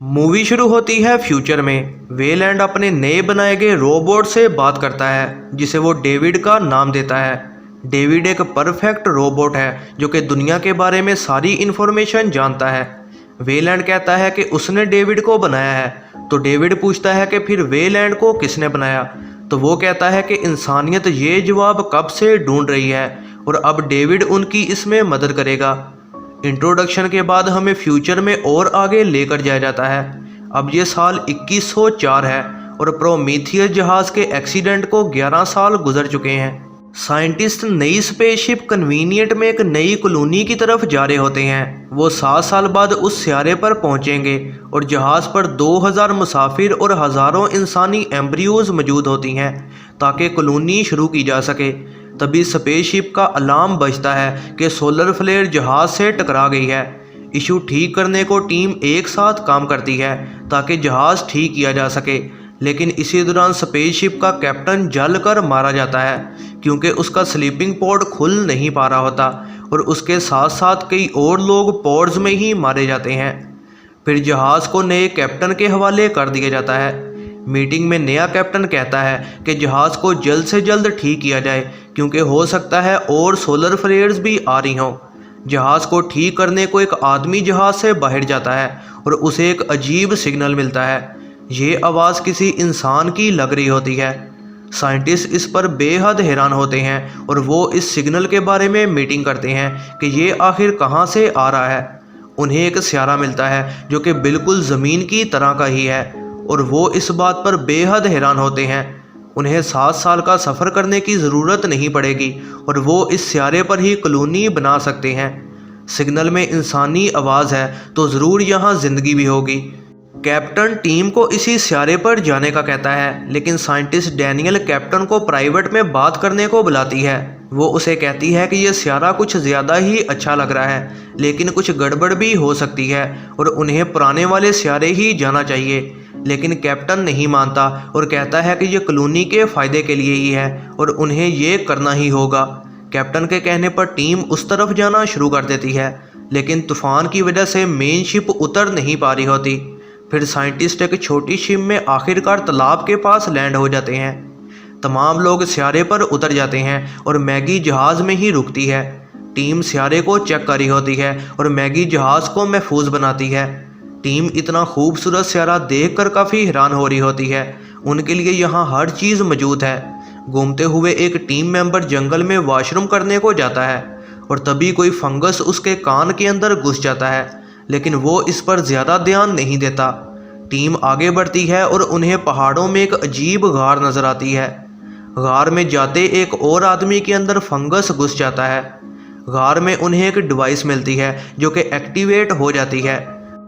Movie शुरू होती है फ्यूचर में। वेलैंड अपने नए बनाए गए रोबोट से बात करता है जिसे वो डेविड का नाम देता है। डेविड एक परफेक्ट रोबोट है जो कि दुनिया के बारे में सारी इन्फॉर्मेशन जानता है। वेलैंड कहता है कि उसने डेविड को बनाया है। तो डेविड पूछता है कि फिर वेलैंड को किसने बनाया। तो वो कहता है कि इंसानियत ये जवाब कब से ढूंढ रही है और अब डेविड उनकी इसमें मदद करेगा। इंट्रोडक्शन के बाद हमें फ्यूचर में और आगे लेकर जाया जाता है। अब ये साल 2104 है और प्रोमीथियस जहाज़ के एक्सीडेंट को 11 साल गुजर चुके हैं। साइंटिस्ट नई स्पेसशिप कन्वीनियंट में एक नई कॉलोनी की तरफ जा रहे होते हैं। वो 7 साल बाद उस सियारे पर पहुंचेंगे और जहाज़ पर 2000 मुसाफिर और हज़ारों इंसानी एम्ब्रियोज मौजूद होती हैं ताकि कॉलोनी शुरू की जा सके। तभी स्पेसशिप का अलार्म बजता है कि सोलर फ्लेयर जहाज़ से टकरा गई है। इशू ठीक करने को टीम एक साथ काम करती है ताकि जहाज़ ठीक किया जा सके। लेकिन इसी दौरान स्पेसशिप का कैप्टन जल कर मारा जाता है क्योंकि उसका स्लीपिंग पॉड खुल नहीं पा रहा होता और उसके साथ साथ कई और लोग पॉड्स में ही मारे जाते हैं। फिर जहाज़ को नए कैप्टन के हवाले कर दिया जाता है। मीटिंग में नया कैप्टन कहता है कि जहाज़ को जल्द से जल्द ठीक किया जाए क्योंकि हो सकता है और सोलर फ्लेयर्स भी आ रही हों। जहाज़ को ठीक करने को एक आदमी जहाज़ से बाहर जाता है और उसे एक अजीब सिग्नल मिलता है। ये आवाज़ किसी इंसान की लग रही होती है। साइंटिस्ट इस पर बेहद हैरान होते हैं और वो इस सिग्नल के बारे में मीटिंग करते हैं कि ये आखिर कहाँ से आ रहा है। उन्हें एक सियारा मिलता है जो कि बिल्कुल ज़मीन की तरह का ही है और वो इस बात पर बेहद हैरान होते हैं। उन्हें 7 साल का सफ़र करने की ज़रूरत नहीं पड़ेगी और वो इस सियारे पर ही कॉलोनी बना सकते हैं। सिग्नल में इंसानी आवाज़ है तो ज़रूर यहाँ ज़िंदगी भी होगी। कैप्टन टीम को इसी सियारे पर जाने का कहता है लेकिन साइंटिस्ट डैनियल कैप्टन को प्राइवेट में बात करने को बुलाती है। वो उसे कहती है कि यह सियारा कुछ ज़्यादा ही अच्छा लग रहा है लेकिन कुछ गड़बड़ भी हो सकती है और उन्हें पुराने वाले सियारे ही जाना चाहिए। लेकिन कैप्टन नहीं मानता और कहता है कि यह कॉलोनी के फ़ायदे के लिए ही है और उन्हें ये करना ही होगा। कैप्टन के कहने पर टीम उस तरफ जाना शुरू कर देती है लेकिन तूफान की वजह से मेन शिप उतर नहीं पा रही होती। फिर साइंटिस्ट एक छोटी शिप में आखिरकार तालाब के पास लैंड हो जाते हैं। तमाम लोग सियारे पर उतर जाते हैं और मैगी जहाज़ में ही रुकती है। टीम सियारे को चेक कर रही होती है और मैगी जहाज़ को महफूज बनाती है। टीम इतना खूबसूरत सियारा देखकर काफ़ी हैरान हो रही होती है। उनके लिए यहाँ हर चीज़ मौजूद है। घूमते हुए एक टीम मेंबर जंगल में वॉशरूम करने को जाता है और तभी कोई फंगस उसके कान के अंदर घुस जाता है लेकिन वो इस पर ज़्यादा ध्यान नहीं देता। टीम आगे बढ़ती है और उन्हें पहाड़ों में एक अजीब गार नज़र आती है। गार में जाते एक और आदमी के अंदर फंगस घुस जाता है। गार में उन्हें एक डिवाइस मिलती है जो कि एक्टिवेट हो जाती है।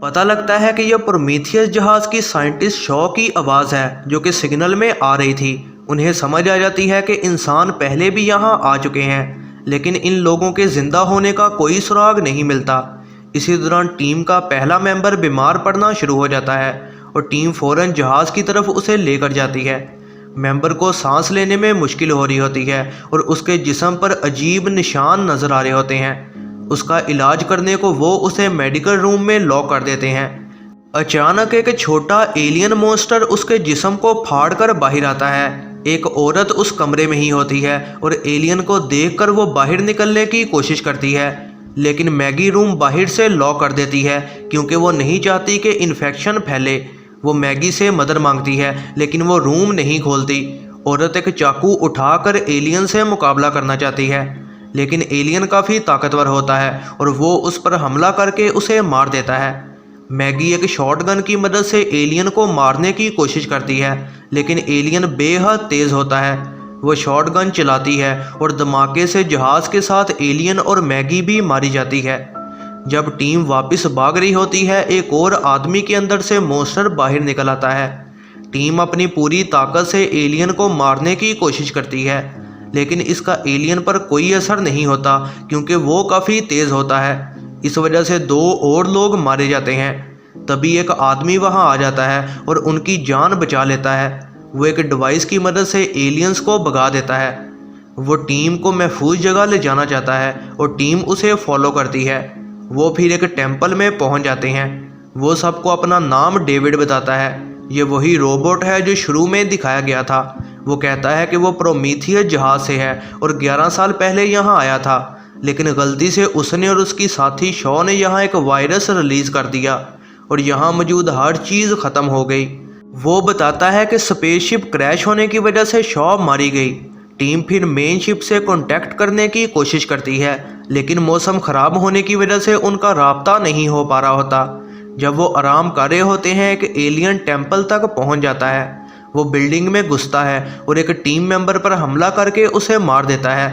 पता लगता है कि यह प्रोमीथियस जहाज़ की साइंटिस्ट शॉ की आवाज़ है जो कि सिग्नल में आ रही थी। उन्हें समझ आ जाती है कि इंसान पहले भी यहाँ आ चुके हैं लेकिन इन लोगों के ज़िंदा होने का कोई सुराग नहीं मिलता। इसी दौरान टीम का पहला मेंबर बीमार पड़ना शुरू हो जाता है और टीम फ़ौरन जहाज़ की तरफ उसे लेकर जाती है। मेंबर को सांस लेने में मुश्किल हो रही होती है और उसके जिस्म पर अजीब निशान नज़र आ रहे होते हैं। उसका इलाज करने को वो उसे मेडिकल रूम में लॉक कर देते हैं। अचानक एक छोटा एलियन मॉन्स्टर उसके जिस्म को फाड़ कर बाहर आता है। एक औरत उस कमरे में ही होती है और एलियन को देखकर वो बाहर निकलने की कोशिश करती है लेकिन मैगी रूम बाहर से लॉक कर देती है क्योंकि वो नहीं चाहती कि इन्फेक्शन फैले। वो मैगी से मदद मांगती है लेकिन वो रूम नहीं खोलती। औरत एक चाकू उठाकर एलियन से मुकाबला करना चाहती है लेकिन एलियन काफ़ी ताकतवर होता है और वो उस पर हमला करके उसे मार देता है। मैगी एक शॉटगन की मदद से एलियन को मारने की कोशिश करती है लेकिन एलियन बेहद तेज़ होता है। वो शॉटगन चलाती है और धमाके से जहाज़ के साथ एलियन और मैगी भी मारी जाती है। जब टीम वापस भाग रही होती है एक और आदमी के अंदर से मॉन्स्टर बाहर निकल आता है। टीम अपनी पूरी ताकत से एलियन को मारने की कोशिश करती है लेकिन इसका एलियन पर कोई असर नहीं होता क्योंकि वो काफ़ी तेज़ होता है। इस वजह से 2 और लोग मारे जाते हैं। तभी एक आदमी वहां आ जाता है और उनकी जान बचा लेता है। वो एक डिवाइस की मदद से एलियंस को भगा देता है। वो टीम को महफूज जगह ले जाना चाहता है और टीम उसे फॉलो करती है। वो फिर एक टेंपल में पहुंच जाते हैं। वो सबको अपना नाम डेविड बताता है। ये वही रोबोट है जो शुरू में दिखाया गया था। वो कहता है कि वो प्रोमीथियस जहाज़ से है और 11 साल पहले यहाँ आया था, लेकिन गलती से उसने और उसकी साथी शॉ ने यहाँ एक वायरस रिलीज़ कर दिया और यहाँ मौजूद हर चीज़ ख़त्म हो गई। वो बताता है कि स्पेसशिप क्रैश होने की वजह से शॉ मारी गई। टीम फिर मेन शिप से कांटेक्ट करने की कोशिश करती है, लेकिन मौसम ख़राब होने की वजह से उनका राब्ता नहीं हो पा रहा होता। जब वो आराम कर रहे होते हैं, एक एलियन टेम्पल तक पहुंच जाता है। वो बिल्डिंग में घुसता है और एक टीम मेंबर पर हमला करके उसे मार देता है।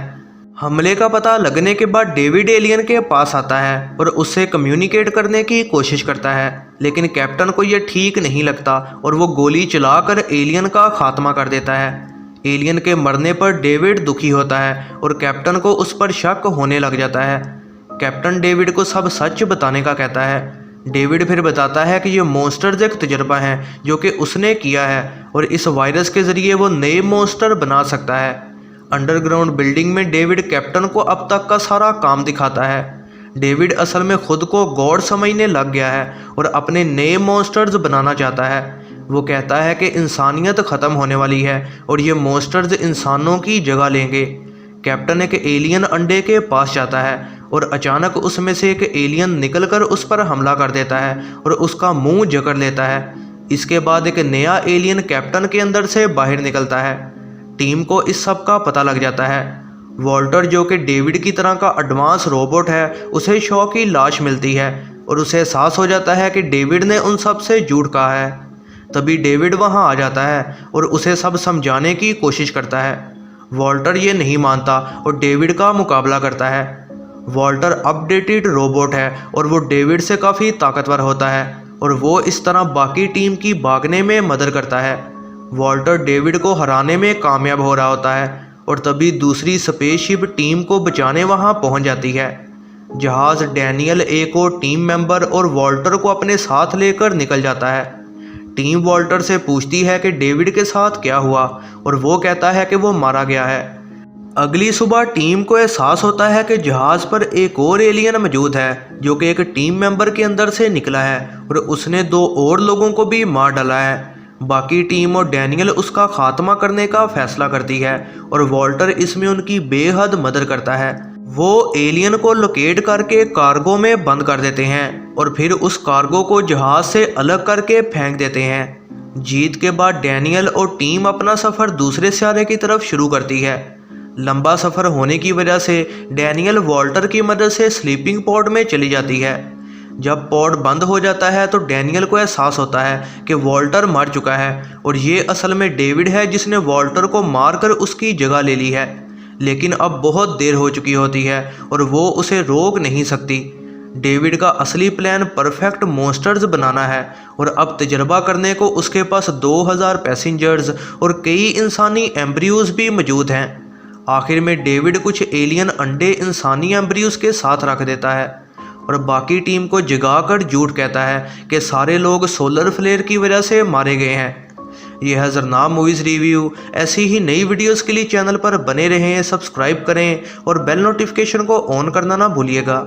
हमले का पता लगने के बाद डेविड एलियन के पास आता है और उससे कम्युनिकेट करने की कोशिश करता है, लेकिन कैप्टन को यह ठीक नहीं लगता और वो गोली चलाकर एलियन का खात्मा कर देता है। एलियन के मरने पर डेविड दुखी होता है और कैप्टन को उस पर शक होने लग जाता है। कैप्टन डेविड को सब सच बताने का कहता है। डेविड फिर बताता है कि ये मॉन्स्टर्स एक तजर्बा है जो कि उसने किया है और इस वायरस के ज़रिए वो नए मॉन्स्टर बना सकता है। अंडरग्राउंड बिल्डिंग में डेविड कैप्टन को अब तक का सारा काम दिखाता है। डेविड असल में खुद को गॉड समझने लग गया है और अपने नए मॉन्स्टर्स बनाना चाहता है। वो कहता है कि इंसानियत ख़त्म होने वाली है और ये मॉन्स्टर्स इंसानों की जगह लेंगे। कैप्टन एक एलियन अंडे के पास जाता है और अचानक उसमें से एक एलियन निकलकर उस पर हमला कर देता है और उसका मुंह जकड़ लेता है। इसके बाद एक नया एलियन कैप्टन के अंदर से बाहर निकलता है। टीम को इस सब का पता लग जाता है। वॉल्टर, जो कि डेविड की तरह का एडवांस रोबोट है, उसे शॉ की लाश मिलती है और उसे एहसास हो जाता है कि डेविड ने उन सब से झूठ कहा है। तभी डेविड वहां आ जाता है और उसे सब समझाने की कोशिश करता है। वॉल्टर ये नहीं मानता और डेविड का मुकाबला करता है। वॉल्टर अपडेटेड रोबोट है और वो डेविड से काफ़ी ताकतवर होता है और वो इस तरह बाकी टीम की भागने में मदद करता है। वॉल्टर डेविड को हराने में कामयाब हो रहा होता है और तभी दूसरी स्पेसशिप टीम को बचाने वहां पहुंच जाती है। जहाज़ डैनियल ए को टीम मेंबर और वॉल्टर को अपने साथ लेकर निकल जाता है। टीम वॉल्टर से पूछती है कि डेविड के साथ क्या हुआ और वो कहता है कि वो मारा गया है। अगली सुबह टीम को एहसास होता है कि जहाज़ पर एक और एलियन मौजूद है जो कि एक टीम मेंबर के अंदर से निकला है और उसने 2 और लोगों को भी मार डाला है। बाकी टीम और डैनियल उसका खात्मा करने का फैसला करती है और वॉल्टर इसमें उनकी बेहद मदद करता है। वो एलियन को लोकेट करके कार्गो में बंद कर देते हैं और फिर उस कार्गो को जहाज़ से अलग करके फेंक देते हैं। जीत के बाद डैनियल और टीम अपना सफ़र दूसरे सियारे की तरफ शुरू करती है। लंबा सफ़र होने की वजह से डैनियल वॉल्टर की मदद से स्लीपिंग पॉड में चली जाती है। जब पॉड बंद हो जाता है तो डैनियल को एहसास होता है कि वॉल्टर मर चुका है और ये असल में डेविड है जिसने वॉल्टर को मारकर उसकी जगह ले ली है। लेकिन अब बहुत देर हो चुकी होती है और वो उसे रोक नहीं सकती। डेविड का असली प्लान परफेक्ट मॉन्स्टर्स बनाना है और अब तजर्बा करने को उसके पास 2000 पैसेंजर्स और कई इंसानी एम्ब्रियोज भी मौजूद हैं। आखिर में डेविड कुछ एलियन अंडे इंसानी एम्ब्रियोज के साथ रख देता है और बाकी टीम को जगाकर झूठ कहता है कि सारे लोग सोलर फ्लेयर की वजह से मारे गए हैं। यह है जरनाब मूवीज़ रिव्यू। ऐसी ही नई वीडियोस के लिए चैनल पर बने रहें, सब्सक्राइब करें और बेल नोटिफिकेशन को ऑन करना ना भूलिएगा।